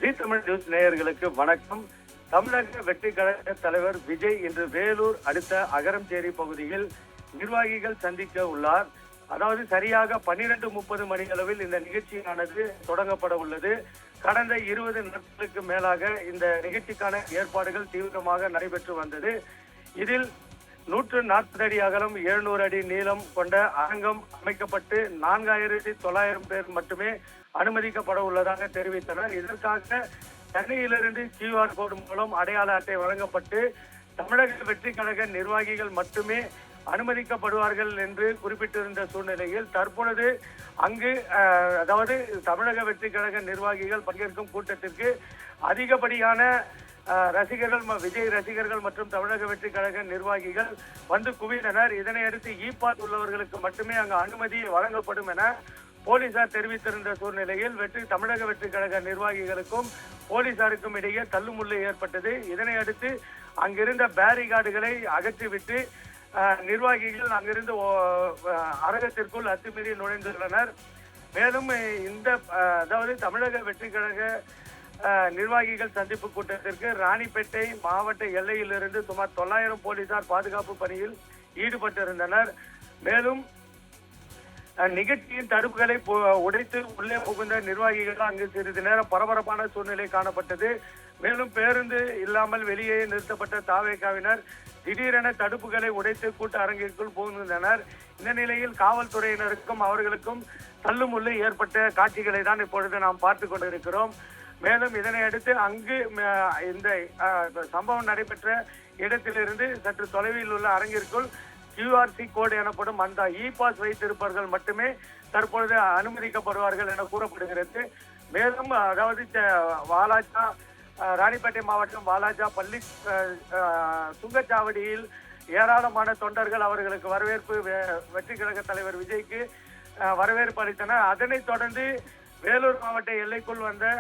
G Tamil news நேயர்களுக்கு வணக்கம். தமிழக வெற்றி கழக தலைவர் விஜய் இன்று வேலூர் அடுத்த அகரம்சேரி பகுதியில் நிர்வாகிகள் சந்திக்க உள்ளார். அதாவது சரியாக 12:30 மணி அளவில் இந்த நிகழ்ச்சியானது தொடங்கப்பட உள்ளது. கடந்த 20 நாட்களுக்கு மேலாக இந்த நிகழ்ச்சிக்கான ஏற்பாடுகள் தீவிரமாக நடைபெற்று வந்தது. இதில் 140 அடி அகலம் 700 அடி நீளம் கொண்ட அரங்கம் அமைக்கப்பட்டு 4900 பேர் மட்டுமே அனுமதிக்கப்பட உள்ளதாக தெரிவித்தனர். இதற்காக சென்னையிலிருந்து QR கோடு மூலம் அடையாள அட்டை வழங்கப்பட்டு தமிழக வெற்றி கழக நிர்வாகிகள் மட்டுமே அனுமதிக்கப்படுவார்கள் என்று குறிப்பிட்டிருந்த சூழ்நிலையில் தற்பொழுது அங்கு அதாவது தமிழக வெற்றி கழக நிர்வாகிகள் பங்கேற்கும் கூட்டத்திற்கு அதிகப்படியான ரசிகர்கள், விஜய் ரசிகர்கள் மற்றும் தமிழக வெற்றி கழக நிர்வாகிகள் வந்து குவிந்தனர். இதனை அடுத்து பாஸ் உள்ளவர்களுக்கு மட்டுமே அங்கு அனுமதி வழங்கப்படும் என போலீசார் தெரிவித்திருந்த சூழ்நிலையில் தமிழக வெற்றி கழக நிர்வாகிகளுக்கும் போலீசாருக்கும் இடையே தள்ளுமுள்ளு ஏற்பட்டது. இதனை அடுத்து அங்கிருந்த பேரிகார்டுகளை அகற்றிவிட்டு நிர்வாகிகள் அங்கிருந்து அரங்கத்திற்குள் அத்துமீறி நுழைந்துள்ளனர். மேலும் இந்த அதாவது தமிழக வெற்றி கழக நிர்வாகிகள் சந்திப்பு கூட்டத்திற்கு ராணிப்பேட்டை மாவட்ட எல்லையிலிருந்து சுமார் 900 போலீசார் பாதுகாப்பு பணியில் ஈடுபட்டிருந்தனர். மேலும் நிகழ்ச்சியின் தடுப்புகளை உடைத்து உள்ளே புகுந்த நிர்வாகிகள் அங்கு சிறிது நேரம் பரபரப்பான சூழ்நிலை காணப்பட்டது. மேலும் பேருந்து இல்லாமல் வெளியே நிறுத்தப்பட்ட தாவேகாவினர் திடீரென தடுப்புகளை உடைத்து கூட்ட அரங்கிற்குள் புகுந்தனர். இந்த நிலையில் காவல்துறையினருக்கும் அவர்களுக்கும் தள்ளுமுள்ளு ஏற்பட்ட காட்சிகளை தான் இப்பொழுது நாம் பார்த்து கொண்டிருக்கிறோம். மேலும் இதனை அடுத்து அங்கு இந்த சம்பவம் நடைபெற்ற இடத்திலிருந்து சற்று தொலைவில் உள்ள அரங்கிற்குள் QRC கோடு எனப்படும் அந்த பாஸ் வைத்திருப்பவர்கள் மட்டுமே தற்பொழுது அனுமதிக்கப்படுவார்கள் என கூறப்படுகிறது. மேலும் அதாவது வாலாஜா ராணிப்பேட்டை மாவட்டம் வாலாஜா பள்ளி சுங்கச்சாவடியில் ஏராளமான தொண்டர்கள் அவர்களுக்கு வரவேற்பு வெற்றி கழக தலைவர் விஜய்க்கு வரவேற்பு அளித்தனர். அதனைத் தொடர்ந்து வேலூர் மாவட்ட எல்லைக்குள் வந்த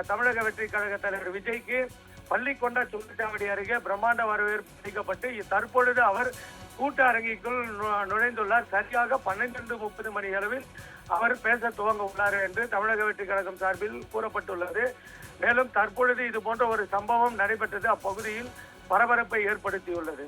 தமிழக வெற்றி கழக தலைவர் விஜய்க்கு பள்ளிக்கொண்டா சுங்கச்சாவடி அருகே பிரம்மாண்ட வரவேற்பு அளிக்கப்பட்டு தற்பொழுது அவர் கூட்ட அரங்கிற்குள் நுழைந்துள்ளார். சரியாக 12:30 மணி அளவில் அவர் பேச துவங்க உள்ளார் என்று தமிழக வெற்றி கழகம் சார்பில் கூறப்பட்டுள்ளது. மேலும் தற்பொழுது இது போன்ற ஒரு சம்பவம் நடைபெற்றது அப்பகுதியில் பரபரப்பை ஏற்படுத்தியுள்ளது.